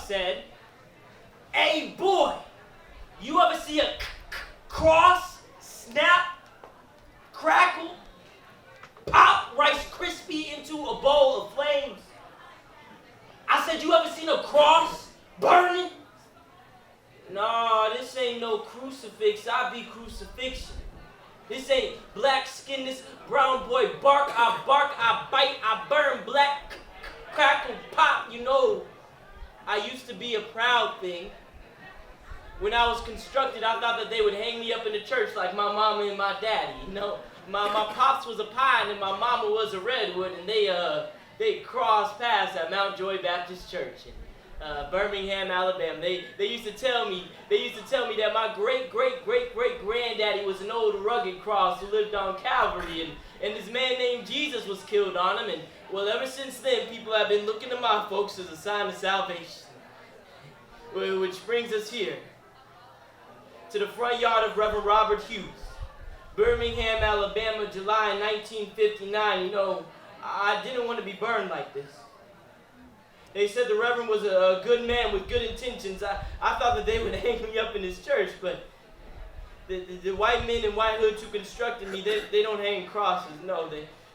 said, "Hey boy, you ever see a cross, snap, crackle, pop Rice Krispie into a bowl of flames?" I said, "You ever seen a cross burning?" "Nah, this ain't no crucifix, I be crucifixion. This ain't black skin, this brown boy bark, I bite, I burn, black crackle, pop." You know, I used to be a proud thing. When I was constructed, I thought that they would hang me up in the church like my mama and my daddy. You know, my pops was a pine and my mama was a redwood, and they crossed paths at Mount Joy Baptist Church in Birmingham, Alabama. They used to tell me that my great granddaddy was an old rugged cross who lived on Calvary, and this man named Jesus was killed on him. And well, ever since then, people have been looking to my folks as a sign of salvation. Which brings us here to the front yard of Reverend Robert Hughes, Birmingham, Alabama, July 1959. You know, I didn't want to be burned like this. They said the Reverend was a good man with good intentions. I thought that they would hang me up in his church, but the white men in white hoods who constructed me, they don't hang crosses. No,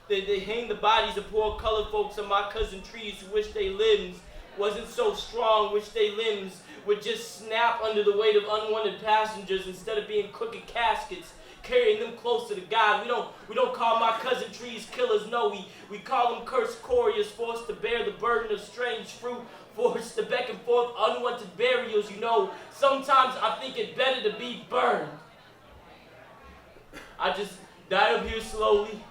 they hang the bodies of poor colored folks on my cousin trees who wish their limbs wasn't so strong, wish their limbs would just snap under the weight of unwanted passengers instead of being crooked caskets, carrying them closer to God. We don't call my cousin trees killers, no, we call them cursed couriers, forced to bear the burden of strange fruit, forced to beckon forth unwanted burials. You know, sometimes I think it better to be burned. I just die up here slowly.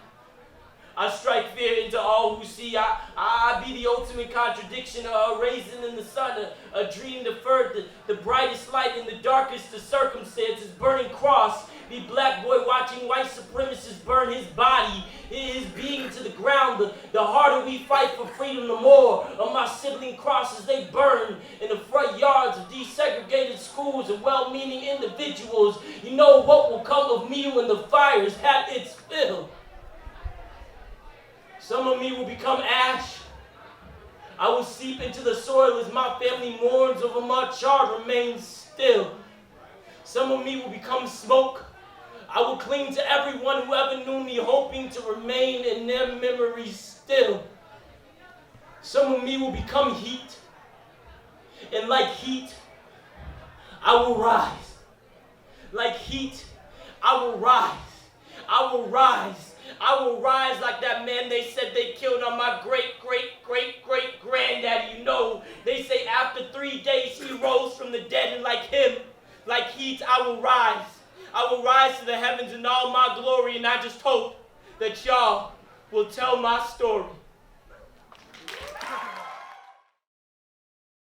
I strike fear into all who see. I be the ultimate contradiction, a raisin in the sun, a dream deferred, the brightest light in the darkest of circumstances, burning cross, the black boy watching white supremacists burn his body, his being to the ground. The harder we fight for freedom, the more of my sibling crosses they burn in the front yards of desegregated schools and well-meaning individuals. You know what will come of me when the fire's had its fill. Some of me will become ash. I will seep into the soil as my family mourns over my charred remains still. Some of me will become smoke. I will cling to everyone who ever knew me, hoping to remain in their memories still. Some of me will become heat. And like heat, I will rise. Like heat, I will rise. I will rise. I will rise like that man they said they killed on my great granddaddy. You know, they say after 3 days he rose from the dead, and like him, like heat, I will rise. I will rise to the heavens in all my glory, and I just hope that y'all will tell my story.